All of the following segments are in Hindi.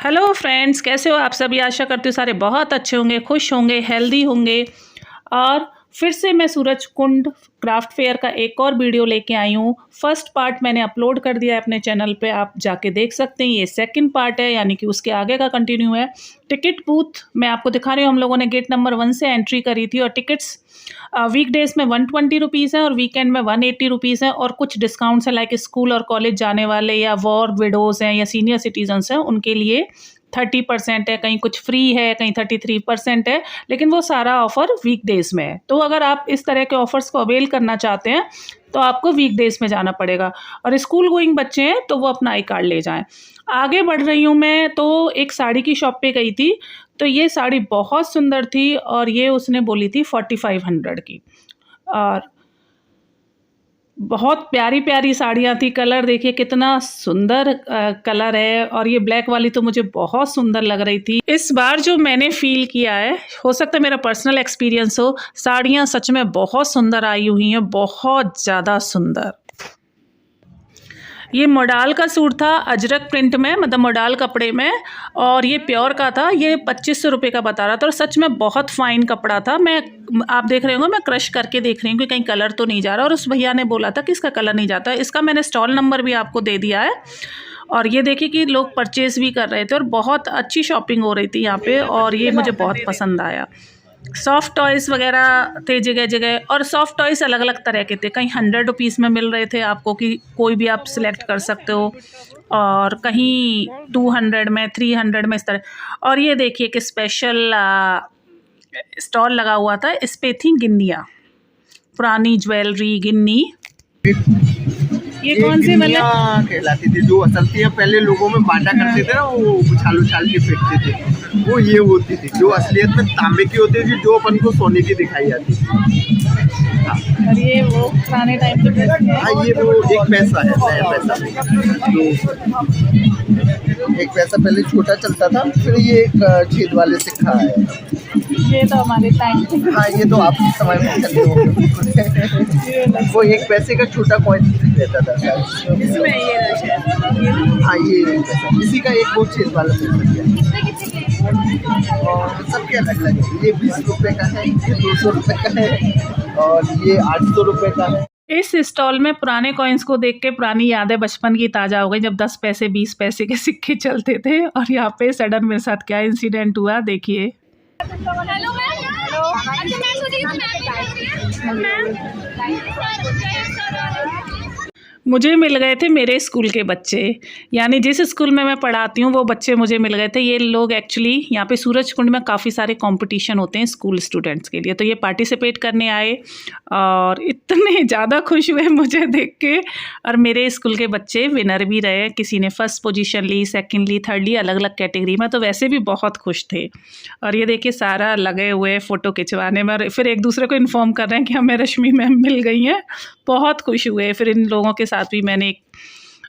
हेलो फ्रेंड्स, कैसे हो आप सभी। आशा करती हूँ सारे बहुत अच्छे होंगे, खुश होंगे, हेल्दी होंगे। और फिर से मैं सूरज कुंड क्राफ्ट फेयर का एक और वीडियो लेके आई हूँ। फर्स्ट पार्ट मैंने अपलोड कर दिया है अपने चैनल पे, आप जाके देख सकते हैं। ये सेकंड पार्ट है, यानी कि उसके आगे का कंटिन्यू है। टिकट बूथ मैं आपको दिखा रही हूँ। हम लोगों ने गेट नंबर 1 से एंट्री करी थी और टिकट्स वीकडेज में 120 रुपीज़ है और वीकेंड में 180 रुपीज़ है। और कुछ डिस्काउंट्स हैं, लाइक स्कूल और कॉलेज जाने वाले या वॉर विडोज़ हैं या सीनियर सिटीजन्स हैं, उनके लिए 30% है, कहीं कुछ फ्री है, कहीं 33% है। लेकिन वो सारा ऑफ़र वीकडेज़ में है। तो अगर आप इस तरह के ऑफ़र्स को अवेल करना चाहते हैं तो आपको वीकडेज़ में जाना पड़ेगा। और स्कूल गोइंग बच्चे हैं तो वो अपना आई कार्ड ले जाएं। आगे बढ़ रही हूँ मैं, तो एक साड़ी की शॉप पे गई थी। तो ये साड़ी बहुत सुंदर थी और ये उसने बोली थी 4500 की। और बहुत प्यारी प्यारी साड़ियाँ थी। कलर देखिए कितना सुंदर कलर है। और ये ब्लैक वाली तो मुझे बहुत सुंदर लग रही थी। इस बार जो मैंने फील किया है, हो सकता है मेरा पर्सनल एक्सपीरियंस हो, साड़ियाँ सच में बहुत सुंदर आई हुई हैं, बहुत ज़्यादा सुंदर। ये मोडाल का सूट था, अजरक प्रिंट में, मतलब मोडाल कपड़े में, और ये प्योर का था। ये 2500 रुपये का बता रहा था और सच में बहुत फाइन कपड़ा था। आप देख रहे होंगे, मैं क्रश करके देख रही हूँ कि कहीं कलर तो नहीं जा रहा। और उस भैया ने बोला था कि इसका कलर नहीं जाता। इसका मैंने स्टॉल नंबर भी आपको दे दिया है। और ये देखिए कि लोग परचेज़ भी कर रहे थे और बहुत अच्छी शॉपिंग हो रही थी यहाँ पे। और ये मुझे बहुत पसंद आया। सॉफ्ट टॉयज़ वगैरह थे जगह जगह, और सॉफ्ट टॉयज़ अलग अलग तरह के थे। कहीं 100 रुपीज़ में मिल रहे थे आपको, कि कोई भी आप सिलेक्ट कर सकते हो, और कहीं 200 में, 300 में, इस तरह। और ये देखिए कि स्पेशल स्टॉल लगा हुआ था। इस पे थी गिन्नियाँ, पुरानी ज्वेलरी, गिन्नी। ये कौन से मतलब कहलाती थी, जो असल थी पहले लोगों में बांटा करते थे ना, वो उछाल उछाल के फेंकते थे, वो ये होती थी। जो असलियत में तांबे की होती थी, जो अपन को सोने की दिखाई जाती थी। और ये वो पुराने टाइम पे। हाँ, ये वो 1 पैसा है, नया पैसा। तो 1 पैसा पहले छोटा चलता था, फिर ये एक छेद वाले सिक्का है। ये तो हमारे टाइम पे। हाँ, ये तो आपके समय में चलते होंगे। वो 1 पैसे का छोटा कॉइन रहता था शायद। इसमें ये हाँ, ये इसी का एक वो छेद वाला पैसा है। और सबके अलग अलग है। ये 20 रुपये का है, ये 200 रुपये का है, और ये 800 रुपये का है। इस स्टॉल में पुराने कॉइन्स को देख के पुरानी यादें बचपन की ताज़ा हो गई, जब 10 पैसे 20 पैसे के सिक्के चलते थे। और यहाँ पे सडन मेरे साथ क्या इंसिडेंट हुआ, देखिए। Hello ma'am. मुझे मिल गए थे मेरे स्कूल के बच्चे, यानी जिस स्कूल में मैं पढ़ाती हूँ वो बच्चे मुझे मिल गए थे। ये लोग एक्चुअली यहाँ पे सूरज कुंड में काफ़ी सारे कंपटीशन होते हैं स्कूल स्टूडेंट्स के लिए, तो ये पार्टिसिपेट करने आए और इतने ज़्यादा खुश हुए मुझे देख के। और मेरे स्कूल के बच्चे विनर भी रहे, किसी ने फर्स्ट पोजीशन ली, सेकंड ली, थर्ड ली, अलग अलग कैटेगरी में। तो वैसे भी बहुत खुश थे। और ये देखिए सारा लगे हुए फ़ोटो खिंचवाने में, और फिर एक दूसरे को इन्फॉर्म कर रहे हैं कि हमें रश्मि मैम मिल गई हैं। बहुत खुश हुए। फिर इन लोगों के साथ भी मैंने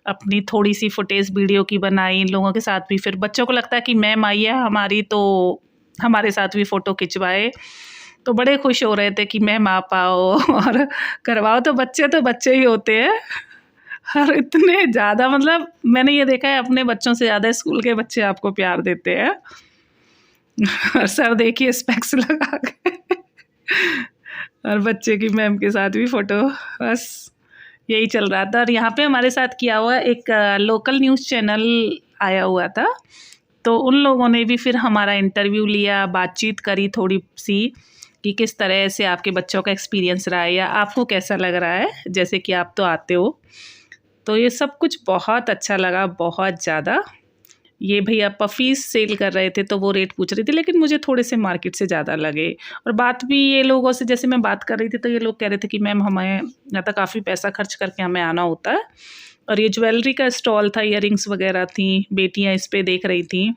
अपनी थोड़ी सी फुटेज वीडियो की बनाई, इन लोगों के साथ भी। फिर बच्चों को लगता है कि मैम आई है हमारी, तो हमारे साथ भी फ़ोटो खिंचवाए। तो बड़े खुश हो रहे थे कि मैम आप आओ और करवाओ। तो बच्चे ही होते हैं। और इतने ज़्यादा, मतलब मैंने ये देखा है अपने बच्चों से ज़्यादा स्कूल के बच्चे आपको प्यार देते हैं। और सर देखिए स्पेक्स लगा के और बच्चे की मैम के साथ भी फ़ोटो, बस यही चल रहा था। और यहाँ पे हमारे साथ किया हुआ एक लोकल न्यूज़ चैनल आया हुआ था, तो उन लोगों ने भी फिर हमारा इंटरव्यू लिया, बातचीत करी थोड़ी सी कि किस तरह से आपके बच्चों का एक्सपीरियंस रहा है या आपको कैसा लग रहा है, जैसे कि आप तो आते हो। तो ये सब कुछ बहुत अच्छा लगा, बहुत ज़्यादा। ये भैया पफ़ीस सेल कर रहे थे तो वो रेट पूछ रही थी, लेकिन मुझे थोड़े से मार्केट से ज़्यादा लगे। और बात भी ये लोगों से, जैसे मैं बात कर रही थी तो ये लोग कह रहे थे कि मैम हमें यहाँ तक काफ़ी पैसा खर्च करके हमें आना होता है। और ये ज्वेलरी का स्टॉल था, ईयरिंग्स वगैरह थी, बेटियाँ इस पे देख रही थी।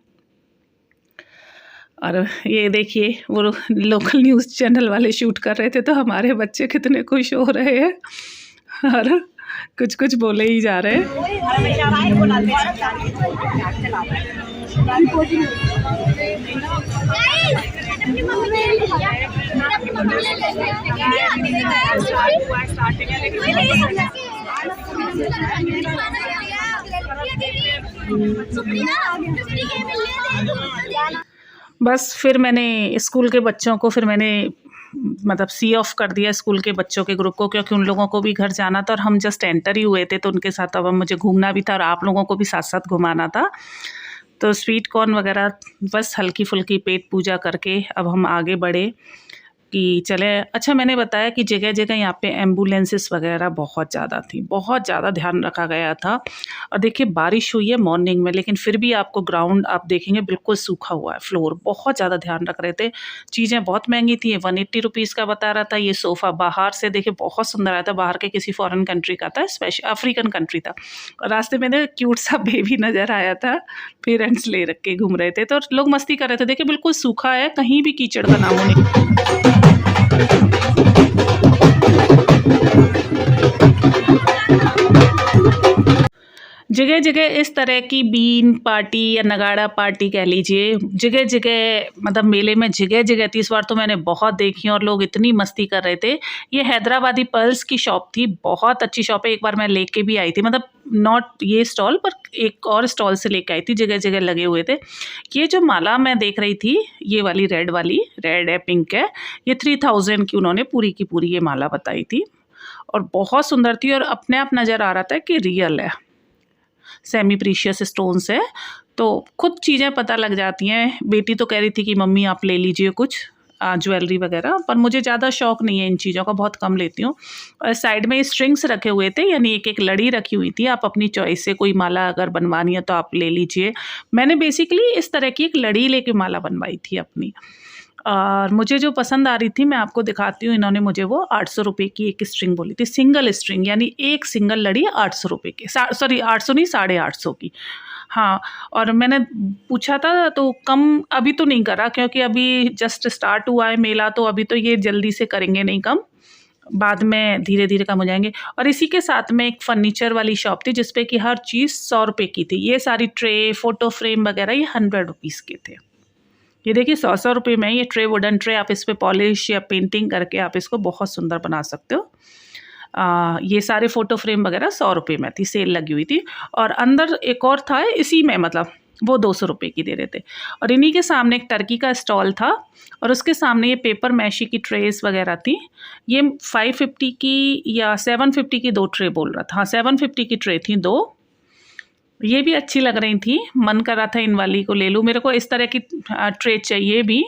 और ये देखिए वो लोकल न्यूज़ चैनल वाले शूट कर रहे थे, तो हमारे बच्चे कितने खुश हो रहे हैं और कुछ कुछ बोले ही जा रहे हैं। बस फिर मैंने स्कूल के बच्चों को मतलब सी ऑफ कर दिया स्कूल के बच्चों के ग्रुप को, क्योंकि उन लोगों को भी घर जाना था और हम जस्ट एंटर ही हुए थे, तो उनके साथ अब मुझे घूमना भी था और आप लोगों को भी साथ साथ घुमाना था। तो स्वीट कॉर्न वगैरह बस हल्की फुल्की पेट पूजा करके अब हम आगे बढ़े कि चले। अच्छा, मैंने बताया कि जगह जगह यहाँ पे एम्बुलेंसेस वगैरह बहुत ज़्यादा थी, बहुत ज़्यादा ध्यान रखा गया था। और देखिए बारिश हुई है मॉर्निंग में, लेकिन फिर भी आपको ग्राउंड आप देखेंगे बिल्कुल सूखा हुआ है, फ्लोर बहुत ज़्यादा ध्यान रख रहे थे। चीज़ें बहुत महंगी थी, 180 रुपीज़ का बता रहा था। ये सोफ़ा बाहर से देखिए बहुत सुंदर आया था, बाहर के किसी फॉरेन कंट्री का था, स्पेशल अफ्रीकन कंट्री था। और रास्ते में क्यूट सा बेबी नज़र आया था, पेरेंट्स ले रख के घूम रहे थे, तो लोग मस्ती कर रहे थे। देखिए बिल्कुल सूखा है, कहीं भी कीचड़ का नामो नहीं। जगह जगह इस तरह की बीन पार्टी या नगाड़ा पार्टी कह लीजिए, जगह जगह मतलब मेले में जगह जगह थी। इस बार तो मैंने बहुत देखी और लोग इतनी मस्ती कर रहे थे। ये हैदराबादी पर्ल्स की शॉप थी, बहुत अच्छी शॉप है। एक बार मैं लेके भी आई थी, मतलब नॉट ये स्टॉल पर एक और स्टॉल से लेके आई थी, जगह जगह लगे हुए थे। ये जो माला मैं देख रही थी, ये वाली रेड है, पिंक है, ये 3000 की उन्होंने पूरी की पूरी ये माला बताई थी और बहुत सुंदर थी और अपने आप नज़र आ रहा था कि रियल है, सेमी प्रीशियस स्टोन्स है। तो खुद चीज़ें पता लग जाती हैं। बेटी तो कह रही थी कि मम्मी आप ले लीजिए कुछ ज्वेलरी वगैरह, पर मुझे ज़्यादा शौक नहीं है इन चीज़ों का, बहुत कम लेती हूँ। और साइड में स्ट्रिंग्स रखे हुए थे, यानी एक एक लड़ी रखी हुई थी, आप अपनी चॉइस से कोई माला अगर बनवानी है तो आप ले लीजिए। मैंने बेसिकली इस तरह की एक लड़ी लेके माला बनवाई थी अपनी, और मुझे जो पसंद आ रही थी मैं आपको दिखाती हूँ। इन्होंने मुझे वो 800 रुपये की एक स्ट्रिंग बोली थी, सिंगल स्ट्रिंग, यानी एक सिंगल लड़ी 800 रुपये की, सॉरी 800 नहीं 850 की। हाँ, और मैंने पूछा था तो कम अभी तो नहीं करा, क्योंकि अभी जस्ट स्टार्ट हुआ है मेला, तो अभी तो ये जल्दी से करेंगे नहीं कम, बाद में धीरे धीरे कम हो जाएंगे। और इसी के साथ में एक फर्नीचर वाली शॉप थी जिसपे कि हर चीज़ 100 रुपये की थी। ये सारी ट्रे, फोटो फ्रेम वगैरह ये 100 रुपीज़ के थे। ये देखिए 100 रुपये में ये ट्रे, वुडन ट्रे, आप इस पर पॉलिश या पेंटिंग करके आप इसको बहुत सुंदर बना सकते हो। ये सारे फ़ोटो फ्रेम वगैरह 100 रुपये में थी, सेल लगी हुई थी। और अंदर एक और था इसी में, मतलब वो 200 रुपये की दे रहे थे। और इन्हीं के सामने एक टर्की का स्टॉल था और उसके सामने ये पेपर मैशी की ट्रेस वगैरह थी। ये 550 की या 750 की 2 ट्रे बोल रहा था। हाँ, 750 की ट्रे थी 2। ये भी अच्छी लग रही थी, मन कर रहा था इन वाली को ले लूँ। मेरे को इस तरह की ट्रे चाहिए भी।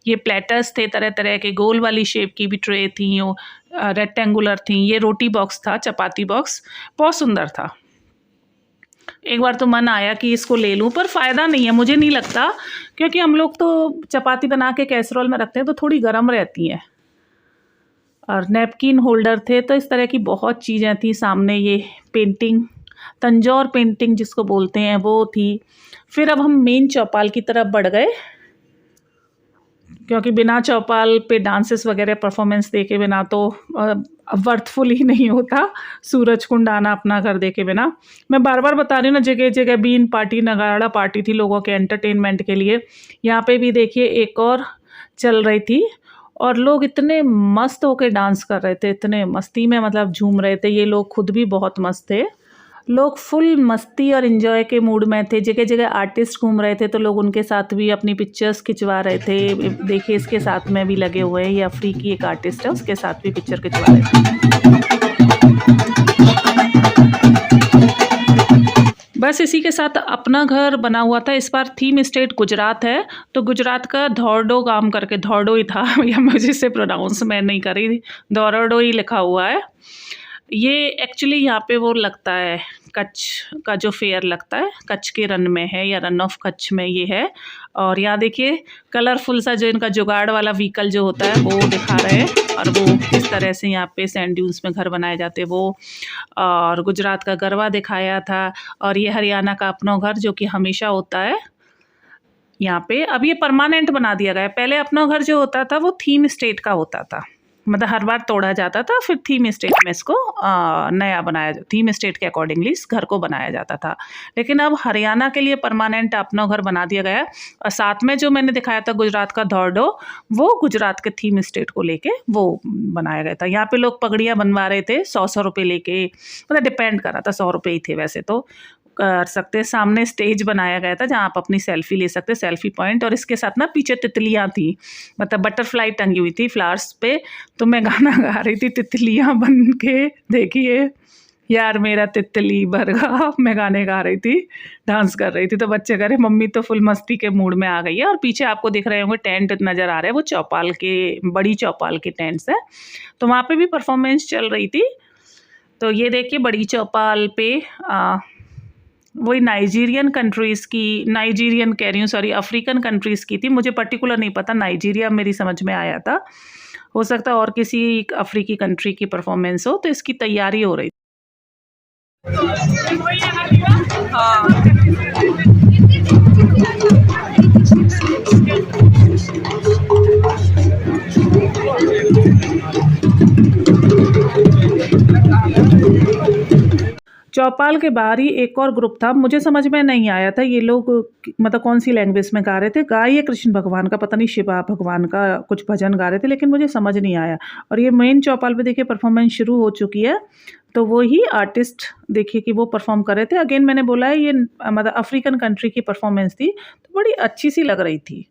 ये प्लेटर्स थे तरह तरह के, गोल वाली शेप की भी ट्रे थी, वो रेक्टेंगुलर थी। ये रोटी बॉक्स था, चपाती बॉक्स, बहुत सुंदर था। एक बार तो मन आया कि इसको ले लूँ, पर फ़ायदा नहीं है मुझे नहीं लगता, क्योंकि हम लोग तो चपाती बना के कैसरोल में रखते हैं तो थोड़ी गर्म रहती हैं। और नैपकिन होल्डर थे, तो इस तरह की बहुत चीज़ें थी। सामने ये पेंटिंग, तंजौर पेंटिंग जिसको बोलते हैं, वो थी। फिर अब हम मेन चौपाल की तरफ बढ़ गए, क्योंकि बिना चौपाल पे डांसेस वगैरह परफॉर्मेंस देखे बिना तो वर्थफुल ही नहीं होता सूरज कुंड आना अपना घर देखे बिना। मैं बार बार बता रही हूँ ना, जगह जगह बीन पार्टी, नगाड़ा पार्टी थी लोगों के एंटरटेनमेंट के लिए। यहाँ पे भी देखिए एक और चल रही थी और लोग इतने मस्त होके डांस कर रहे थे, इतने मस्ती में मतलब झूम रहे थे। ये लोग खुद भी बहुत मस्त थे, लोग फुल मस्ती और इन्जॉय के मूड में थे। जगह जगह आर्टिस्ट घूम रहे थे तो लोग उनके साथ भी अपनी पिक्चर्स खिंचवा रहे थे। देखिए इसके साथ में भी लगे हुए हैं, ये अफ्रीकी एक आर्टिस्ट है, उसके साथ भी पिक्चर खिंचवा रहे थे। बस इसी के साथ अपना घर बना हुआ था। इस बार थीम स्टेट गुजरात है, तो गुजरात का धौरडो काम करके, धौरडो ही था या मुझे से प्रोनाउंस मैं नहीं कर रही, धौरडो ही लिखा हुआ है। ये एक्चुअली यहाँ पे वो लगता है, कच्छ का जो फेयर लगता है, कच्छ के रन में है या रन ऑफ कच्छ में ये है। और यहाँ देखिए कलरफुल सा जो इनका जुगाड़ वाला व्हीकल जो होता है वो दिखा रहे हैं, और वो किस तरह से यहाँ पे सैंड ड्यून्स में घर बनाए जाते हैं वो। और गुजरात का गरबा दिखाया था, और ये हरियाणा का अपना घर जो कि हमेशा होता है यहाँ पे। अब ये परमानेंट बना दिया गया है। पहले अपना घर जो होता था वो थीम स्टेट का होता था, मतलब हर बार तोड़ा जाता था, फिर थीम स्टेट में इसको नया बनाया, थीम स्टेट के अकॉर्डिंगली इस घर को बनाया जाता था। लेकिन अब हरियाणा के लिए परमानेंट अपना घर बना दिया गया। और साथ में जो मैंने दिखाया था गुजरात का धौरडो, वो गुजरात के थीम स्टेट को लेके वो बनाया गया था। यहाँ पे लोग पगड़ियाँ बनवा रहे थे 100 रुपये लेके, मतलब डिपेंड कर रहा था, 100 रुपये ही थे वैसे तो। कर सकते हैं। सामने स्टेज बनाया गया था जहाँ आप अपनी सेल्फी ले सकते, सेल्फी पॉइंट, और इसके साथ ना पीछे तितलियाँ थी, मतलब बटरफ्लाई टंगी हुई थी फ्लावर्स पे। तो मैं गाना गा रही थी तितलियाँ बन के, देखिए यार मेरा तितली बरगा, मैं गाने गा रही थी, डांस कर रही थी। तो बच्चे कह रहे मम्मी तो फुल मस्ती के मूड में आ गई है। और पीछे आपको दिख रहे होंगे टेंट नज़र आ रहे हैं, वो चौपाल के, बड़ी चौपाल के टेंट्स है। तो वहाँ पे भी परफॉर्मेंस चल रही थी। तो ये देखिए बड़ी चौपाल पे वही नाइजीरियन कंट्रीज़ की, नाइजीरियन कह रही हूँ सॉरी, अफ्रीकन कंट्रीज़ की थी, मुझे पर्टिकुलर नहीं पता, नाइजीरिया मेरी समझ में आया था, हो सकता है और किसी अफ्रीकी कंट्री की परफॉर्मेंस हो। तो इसकी तैयारी हो रही थी। चौपाल के बाहर ही एक और ग्रुप था, मुझे समझ में नहीं आया था ये लोग मतलब कौन सी लैंग्वेज में गा रहे थे। गा ये कृष्ण भगवान का, पता नहीं शिवा भगवान का कुछ भजन गा रहे थे, लेकिन मुझे समझ नहीं आया। और ये मेन चौपाल पे देखिए परफॉर्मेंस शुरू हो चुकी है। तो वो ही आर्टिस्ट देखिए कि वो परफॉर्म कर रहे थे। अगेन मैंने बोला है ये मतलब अफ्रीकन कंट्री की परफॉर्मेंस थी, तो बड़ी अच्छी सी लग रही थी।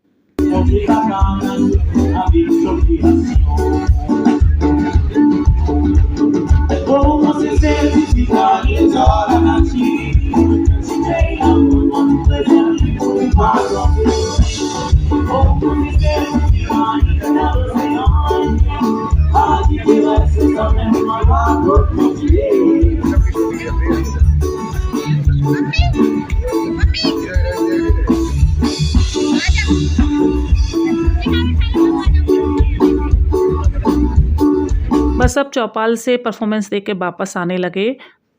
बस अब चौपाल से परफॉर्मेंस देख के वापस आने लगे।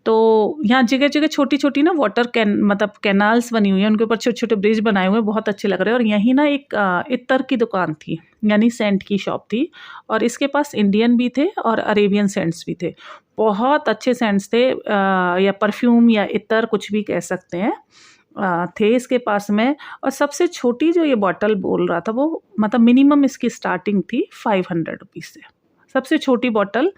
तो यहाँ जगह जगह छोटी छोटी ना वाटर कैन मतलब कैनाल्स बनी हुई हैं, उनके ऊपर छोटे छोटे ब्रिज बनाए हुए हैं, बहुत अच्छे लग रहे हैं। और यहीं ना एक इत्तर की दुकान थी, यानी सेंट की शॉप थी, और इसके पास इंडियन भी थे और अरेबियन सेंट्स भी थे। बहुत अच्छे सेंट्स थे, या परफ्यूम या इत्तर कुछ भी कह सकते हैं, थे इसके पास में। और सबसे छोटी जो ये बॉटल बोल रहा था वो मतलब मिनिमम इसकी स्टार्टिंग थी 500 रुपीज़ से। सबसे छोटी बॉटल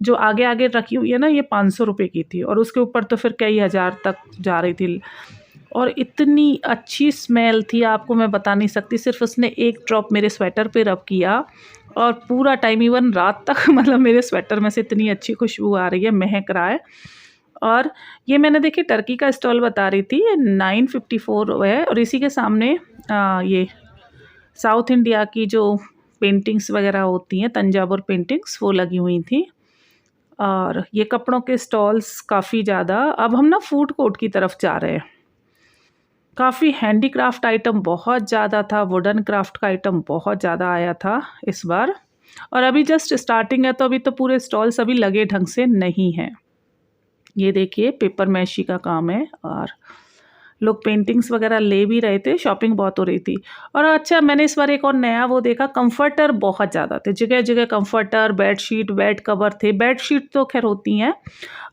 जो आगे आगे रखी हुई है ना, ये 500 रुपये की थी, और उसके ऊपर तो फिर कई हज़ार तक जा रही थी। और इतनी अच्छी स्मेल थी, आपको मैं बता नहीं सकती। सिर्फ उसने एक ड्रॉप मेरे स्वेटर पे रब किया और पूरा टाइम इवन रात तक मतलब मेरे स्वेटर में से इतनी अच्छी खुशबू आ रही है, महक रहा है। और ये मैंने देखिए टर्की का स्टॉल बता रही थी, 954 है। और इसी के सामने ये साउथ इंडिया की जो पेंटिंग्स वगैरह होती हैं, तंजावुर पेंटिंग्स, वो लगी हुई थी। और ये कपड़ों के स्टॉल्स काफ़ी ज़्यादा। अब हम ना फूड कोर्ट की तरफ जा रहे हैं। काफ़ी हैंडीक्राफ्ट आइटम बहुत ज़्यादा था, वुडन क्राफ्ट का आइटम बहुत ज़्यादा आया था इस बार। और अभी जस्ट स्टार्टिंग है, तो अभी तो पूरे स्टॉल्स अभी लगे ढंग से नहीं हैं। ये देखिए पेपर मैशी का काम है, और लोग पेंटिंग्स वगैरह ले भी रहे थे, शॉपिंग बहुत हो रही थी। और अच्छा मैंने इस बार एक और नया वो देखा, कंफर्टर बहुत ज़्यादा थे, जगह जगह कंफर्टर, बेडशीट, बेड कवर थे। बेडशीट तो खैर होती हैं।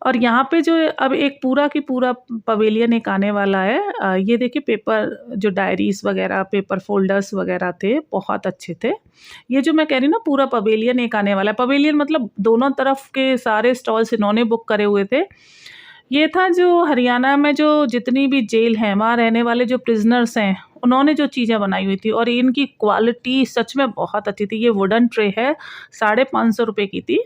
और यहाँ पे जो अब एक पूरा की पूरा पवेलियन एक आने वाला है। ये देखिए पेपर जो डायरीज़ वगैरह, पेपर फोल्डर्स वगैरह थे, बहुत अच्छे थे। ये जो मैं कह रही हूँ ना पूरा पवेलियन एक आने वाला है, पवेलियन मतलब दोनों तरफ के सारे स्टॉल्स इन्होंने बुक करे हुए थे। ये था जो हरियाणा में जो जितनी भी जेल हैं, वहाँ रहने वाले जो प्रिजनर्स हैं, उन्होंने जो चीज़ें बनाई हुई थी, और इनकी क्वालिटी सच में बहुत अच्छी थी। ये वुडन ट्रे है, 550 रुपये की थी,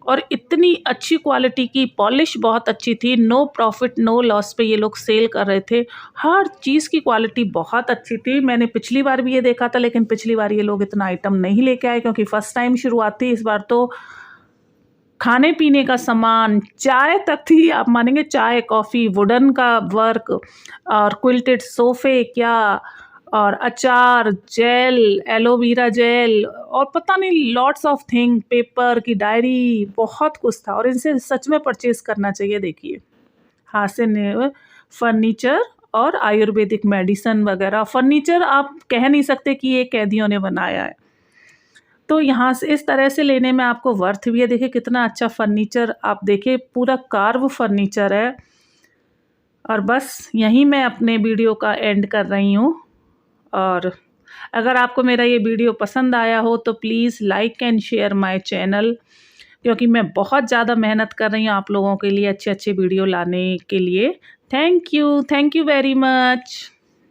और इतनी अच्छी क्वालिटी की, पॉलिश बहुत अच्छी थी। नो प्रॉफिट नो लॉस पे ये लोग सेल कर रहे थे। हर चीज़ की क्वालिटी बहुत अच्छी थी। मैंने पिछली बार भी ये देखा था, लेकिन पिछली बार ये लोग इतना आइटम नहीं लेके आए, क्योंकि फ़र्स्ट टाइम शुरुआत थी। इस बार तो खाने पीने का सामान, चाय तक थी, आप मानेंगे, चाय, कॉफ़ी, वुडन का वर्क, और क्विल्टेड सोफ़े क्या, और अचार, जेल, एलोवेरा जेल, और पता नहीं लॉट्स ऑफ थिंग, पेपर की डायरी, बहुत कुछ था। और इनसे सच में परचेज़ करना चाहिए। देखिए हाथ से फर्नीचर और आयुर्वेदिक मेडिसिन वगैरह। फर्नीचर आप कह नहीं सकते कि ये कैदियों ने बनाया है। तो यहाँ से इस तरह से लेने में आपको वर्थ भी है। देखिए कितना अच्छा फर्नीचर, आप देखिए पूरा कार्व फर्नीचर है। और बस यहीं मैं अपने वीडियो का एंड कर रही हूँ। और अगर आपको मेरा ये वीडियो पसंद आया हो तो please like and share my channel, क्योंकि मैं बहुत ज़्यादा मेहनत कर रही हूँ आप लोगों के लिए अच्छे अच्छे वीडियो लाने के लिए। Thank you very much.